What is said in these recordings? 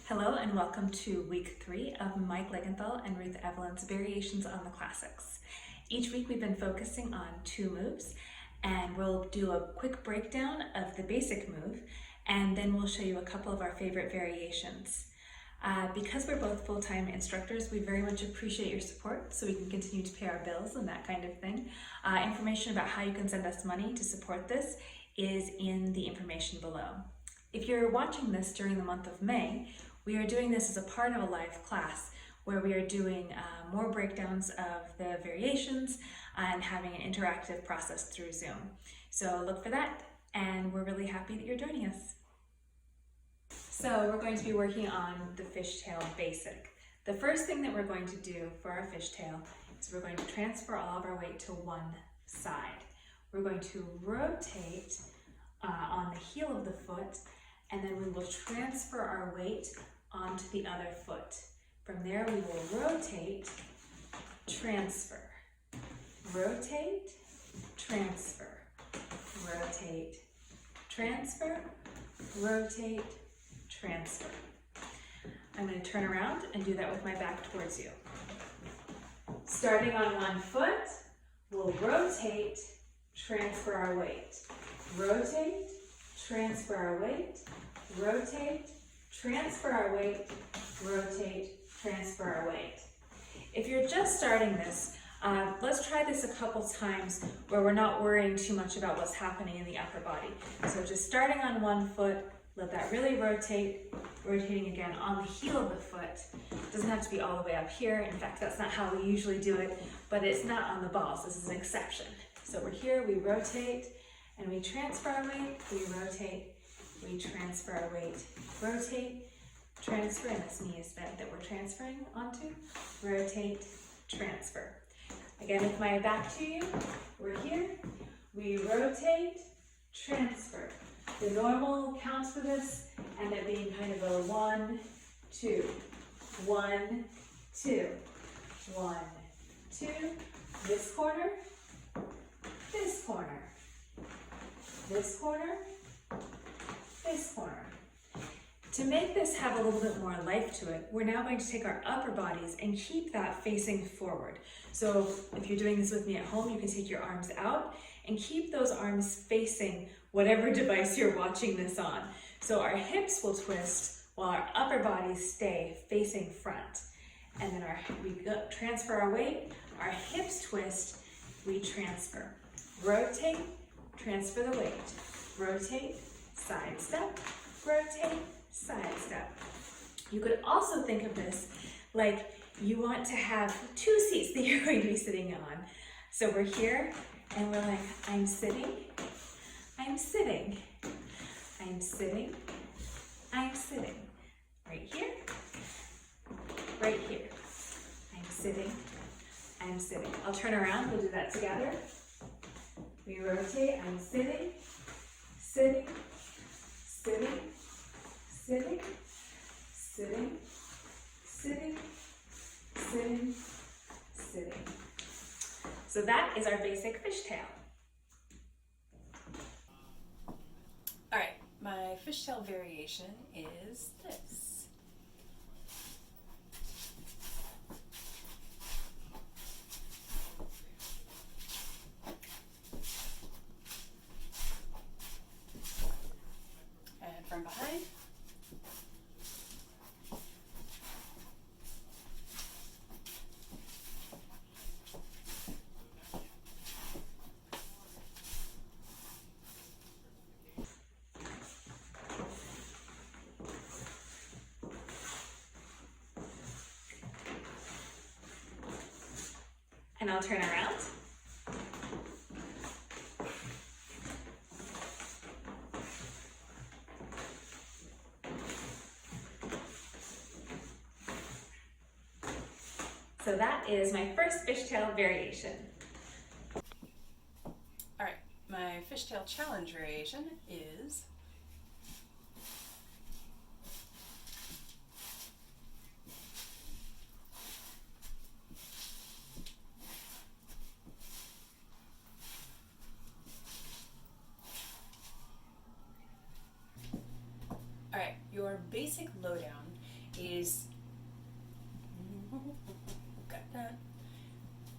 Hello and welcome to week 3 of Mike Legenthal and Ruth Evelyn's variations on the classics. Each week we've been focusing on 2 moves, and we'll do a quick breakdown of the basic move, and then we'll show you a couple of our favorite variations. Because we're both full-time instructors, we very much appreciate your support so we can continue to pay our bills and that kind of thing. Information about how you can send us money to support this is in the information below. If you're watching this during the month of May, we are doing this as a part of a live class where we are doing more breakdowns of the variations and having an interactive process through Zoom. So look for that, and we're really happy that you're joining us. So we're going to be working on the Fishtail Basic. The first thing that we're going to do for our fishtail is we're going to transfer all of our weight to one side. We're going to rotate on the heel of the foot, and then we will transfer our weight onto the other foot. From there we will rotate, transfer, rotate, transfer, rotate, transfer, rotate, transfer. I'm going to turn around and do that with my back towards you. Starting on one foot, we'll rotate, transfer our weight. Rotate, transfer our weight, rotate, transfer our weight, rotate, transfer our weight. If you're just starting this, let's try this a couple times where we're not worrying too much about what's happening in the upper body. So just starting on one foot, let that really rotate, rotating again on the heel of the foot. It doesn't have to be all the way up here. In fact, that's not how we usually do it, but it's not on the balls. This is an exception. So we're here, we rotate, and we transfer our weight, we rotate, we transfer our weight, rotate, transfer, and this knee is bent that we're transferring onto, rotate, transfer. Again, with my back to you, we're here, we rotate, transfer. The normal counts for this end up being kind of a 1, 2, 1, 2, 1, 2, this corner, this corner, this corner, this corner. To make this have a little bit more life to it, we're now going to take our upper bodies and keep that facing forward. So if you're doing this with me at home, you can take your arms out and keep those arms facing whatever device you're watching this on. So our hips will twist while our upper bodies stay facing front. And then we transfer our weight, our hips twist, we transfer. Rotate, transfer the weight. Rotate, side step, rotate, side step. You could also think of this like you want to have 2 seats that you're going to be sitting on. So we're here and we're like, I'm sitting, I'm sitting, I'm sitting, I'm sitting. Right here, right here. I'm sitting, I'm sitting. I'll turn around, we'll do that together. We rotate, I'm sitting, sitting, sitting, sitting, sitting, sitting, sitting, sitting. So that is our basic fishtail. All right, my fishtail variation is this. And from behind. And I'll turn around. So that is my first fishtail variation. All right, my fishtail challenge variation is Your basic lowdown is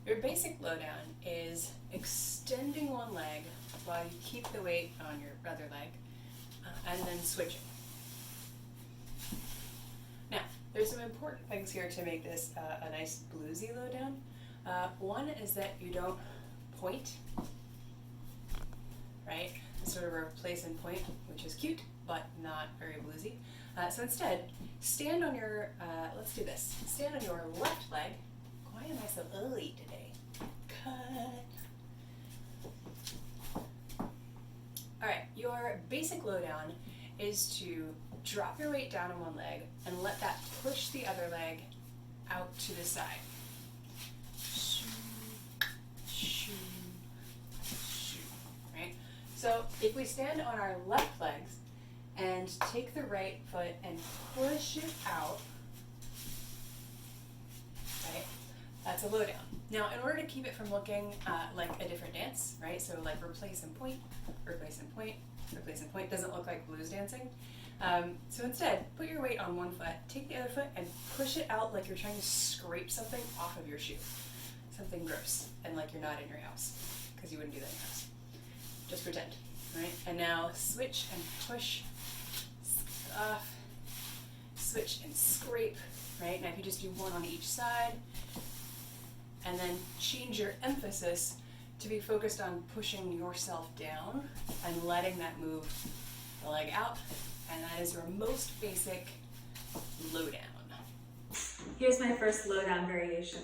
your basic lowdown is extending one leg while you keep the weight on your other leg, and then switching. Now, there's some important things here to make this a nice bluesy lowdown. One is that you don't point, right? Sort of replace and point, which is cute, but not very bluesy. So instead, stand on your, let's do this. Stand on your left leg. Why am I so early today? Cut. All right, your basic lowdown is to drop your weight down on one leg and let that push the other leg out to the side. Right? So if we stand on our left legs and take the right foot and push it out, right? That's a lowdown. Now, in order to keep it from looking like a different dance, right? So like replace and point, replace and point, replace and point doesn't look like blues dancing. So instead, put your weight on one foot, take the other foot and push it out like you're trying to scrape something off of your shoe. Something gross, and like you're not in your house, because you wouldn't do that in your house. Just pretend, right? And now switch and push, off, switch and scrape, right? Now if you just do one on each side, and then change your emphasis to be focused on pushing yourself down and letting that move the leg out, and that is your most basic lowdown. Here's my first lowdown variation.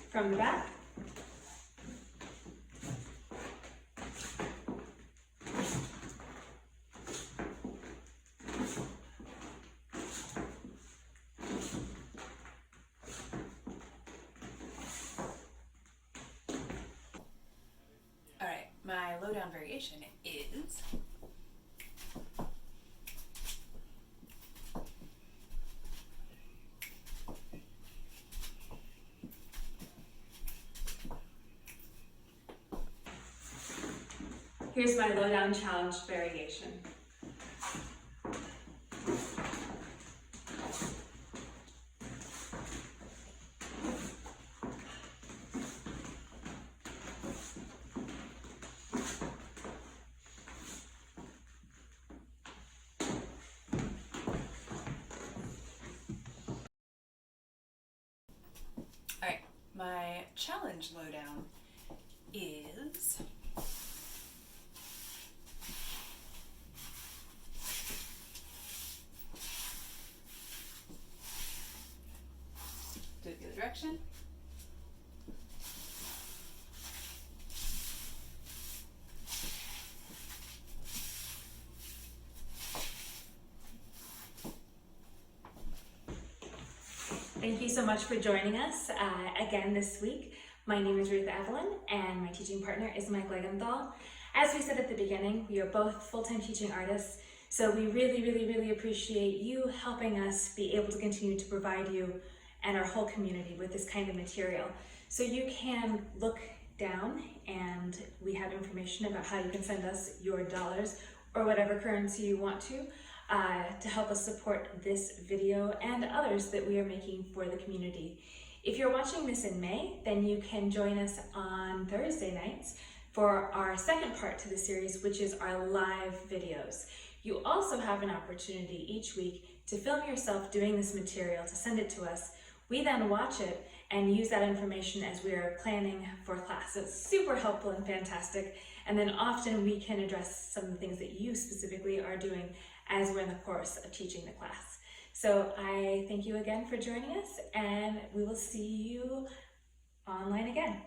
From the back. All right, my lowdown variation is Here's my lowdown challenge variation. all right. My challenge lowdown is do it the other direction. Thank you so much for joining us again this week. My name is Ruth Evelyn, and my teaching partner is Mike Legenthal. As we said at the beginning, we are both full-time teaching artists, so we really appreciate you helping us be able to continue to provide you and our whole community with this kind of material. So you can look down, and we have information about how you can send us your dollars or whatever currency you want to help us support this video and others that we are making for the community. If you're watching this in May, then you can join us on Thursday nights for our second part to the series, which is our live videos. You also have an opportunity each week to film yourself doing this material, to send it to us. We then watch it and use that information as we are planning for class. So it's super helpful and fantastic. And then often we can address some of the things that you specifically are doing as we're in the course of teaching the class. So I thank you again for joining us, and we will see you online again.